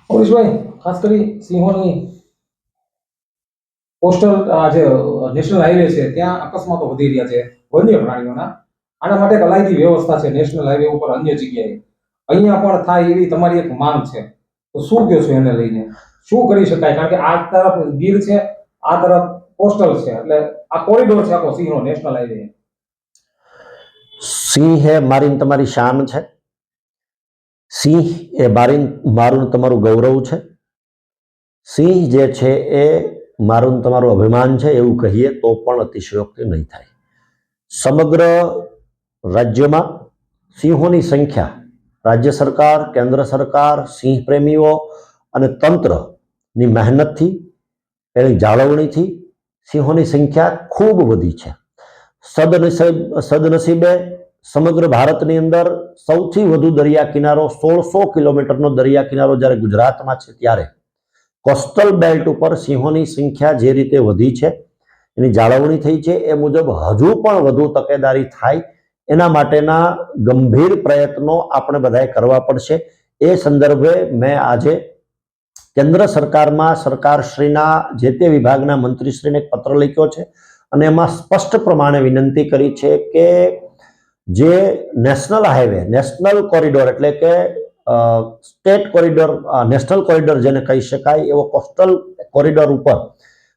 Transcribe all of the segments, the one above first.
પરેશભાઈ, ખાસ કરી સિંહોની કોસ્ટલ જે નેશનલ હાઈવે છે ત્યાં અકસ્માતો વધી રહ્યા છે વન્ય પ્રાણીઓના. આના માટે એક અલાયદી વ્યવસ્થા છે નેશનલ હાઈવે ઉપર અન્ય જગ્યાએ. અહીંયા પણ થાય એવી તમારી એક માંગ છે, તો શું કહો છો એને લઈને? શું કરી શકાય? કારણ કે આ તરફ ગીર છે, આ તરફ કોસ્ટલ છે, એટલે આ કોરિડોર છે આખો સિંહનો નેશનલ હાઈવે. સિંહ એ મારી ને તમારી શાન છે. સિંહ એ મારું ને તમારું ગૌરવ છે. સિંહ જે છે એ મારું ને તમારું અભિમાન છે એવું કહીએ તો પણ અતિશયોક્તિ નહીં થાય. સમગ્ર રાજ્યમાં સિંહોની સંખ્યા રાજ્ય સરકાર, કેન્દ્ર સરકાર, સિંહ પ્રેમીઓ અને તંત્રની મહેનતથી, એની જાળવણીથી સિંહોની સંખ્યા ખૂબ વધી છે. સદનસીબે સમગ્ર ભારતની અંદર સૌથી વધુ દરિયા કિનારો 1600 કિલોમીટરનો દરિયા કિનારો જ્યારે ગુજરાતમાં છે, ત્યારે કોસ્ટલ બેલ્ટ ઉપર સિંહોની સંખ્યા જે રીતે વધી છે, એની જાળવણી થઈ છે, એ મુજબ હજુ પણ વધુ તકેદારી થાય એના માટેના ગંભીર પ્રયત્નો આપણે બધાએ કરવા પડશે. એ સંદર્ભે મેં આજે કેન્દ્ર સરકારમાં સરકારશ્રીના જે તે વિભાગના મંત્રીશ્રીને એક પત્ર લખ્યો છે અને એમાં સ્પષ્ટ પ્રમાણે વિનંતી કરી છે કે જે નેશનલ હાઈવે, નેશનલ કોરિડોર એટલે કે સ્ટેટ કોરિડોર, નેશનલ કોરિડોર જેને કહી શકાય એવો કોસ્ટલ કોરિડોર ઉપર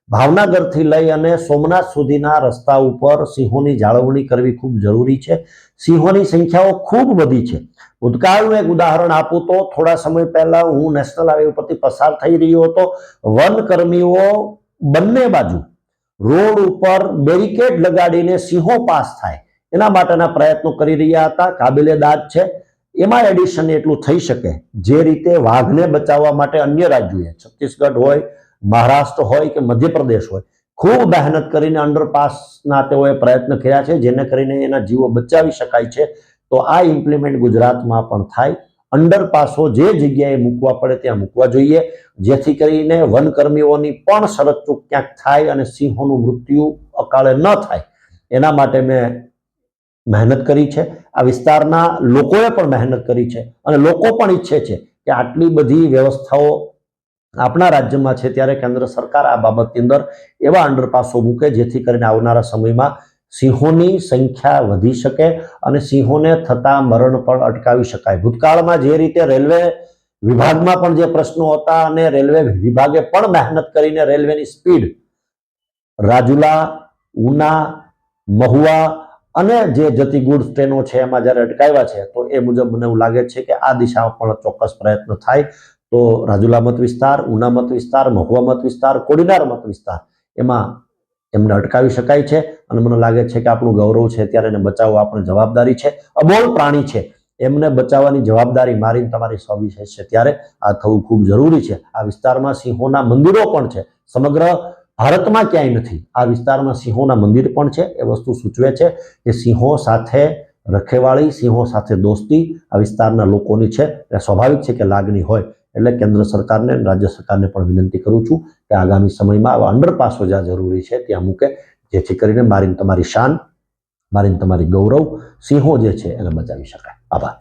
ભાવનગરથી લઈ અને સોમનાથ સુધીના રસ્તા ઉપર સિંહોની જાળવણી કરવી ખૂબ જરૂરી છે. સિંહોની સંખ્યાઓ ખૂબ વધી છે. ભૂતકાળનું એક ઉદાહરણ આપું તો થોડા સમય પહેલા હું નેશનલ હાઈવે ઉપરથી પસાર થઈ રહ્યો હતો. વનકર્મીઓ બંને બાજુ રોડ ઉપર બેરિકેડ લગાડીને સિંહો પાસ થાય એના માટેના પ્રયત્નો કરી રહ્યા હતા. કાબિલે દાદ છે. એમાં એડિશન એટલું થઈ શકે જે રીતે વાઘને બચાવવા માટે અન્ય રાજ્યોએ, છત્તીસગઢ હોય, મહારાષ્ટ્ર હોય કે મધ્યપ્રદેશ હોય, ખૂબ મહેનત કરીને અંડરપાસના તેઓએ પ્રયત્ન કર્યા છે જેને કરીને એના જીવો બચાવી શકાય છે. તો આ ઇમ્પ્લિમેન્ટ ગુજરાતમાં પણ થાય. અંડરપાસો જે જગ્યાએ મૂકવા પડે ત્યાં મૂકવા જોઈએ, જેથી કરીને વનકર્મીઓની પણ શરતચૂક ક્યાંક થાય અને સિંહોનું મૃત્યુ અકાળે ન થાય. એના માટે મેં મહેનત કરી છે. આ વિસ્તારના લોકોએ પણ મહેનત કરી છે અને લોકો પણ ઈચ્છે છે કે આટલી બધી વ્યવસ્થાઓ આપણા રાજ્યમાં છે ત્યારે કેન્દ્ર સરકાર આ બાબતની અંદર એવા અંડરપાસો મૂકે જેથી કરીને આવનારા સમયમાં સિંહોની સંખ્યા વધી શકે અને સિંહોને થતા મરણ પણ અટકાવી શકાય. ભૂતકાળમાં જે રીતે રેલવે વિભાગમાં પણ જે પ્રશ્નો હતા અને રેલવે વિભાગે પણ મહેનત કરીને રેલવેની સ્પીડ રાજુલા, ઉના, મહુવા અને જે જતી ગુડ્સ ટ્રેનો છે એમાં જ્યારે અટકાવ્યા છે, તો એ મુજબ મને એવું લાગે છે કે આ દિશામાં પણ ચોક્કસ પ્રયત્ન થાય તો રાજુલા મત વિસ્તાર, ઉના મત વિસ્તાર, મહુવા મત વિસ્તાર, કોડીનાર મત વિસ્તાર એમાં એમને અટકાવી શકાય છે. અને મને લાગે છે કે આપણું ગૌરવ છે ત્યારે એને બચાવવા આપણી જવાબદારી છે. અબોલ પ્રાણી છે એમને બચાવવાની જવાબદારી મારી તમારી સવિશેષ છે ત્યારે આ થવું ખૂબ જરૂરી છે. આ વિસ્તારમાં સિંહોના મંદિરો પણ છે. સમગ્ર ભારતમાં ક્યાંય નથી. આ વિસ્તારમાં સિંહોના મંદિર પણ છે. એ વસ્તુ સૂચવે છે કે સિંહો સાથે રખેવાળી, સિંહો સાથે દોસ્તી આ વિસ્તારના લોકોની છે. એ સ્વાભાવિક છે કે લાગણી હોય. એટલે કેન્દ્ર સરકારને, રાજ્ય સરકારને પણ વિનંતી કરું છું કે આગામી સમયમાં આવા અંડરપાસો જ્યાં જરૂરી છે ત્યાં મૂકે, જેથી કરીને મારી તમારી શાન, મારી તમારી ગૌરવ, સિંહો જે છે એને બચાવી શકાય. આભાર.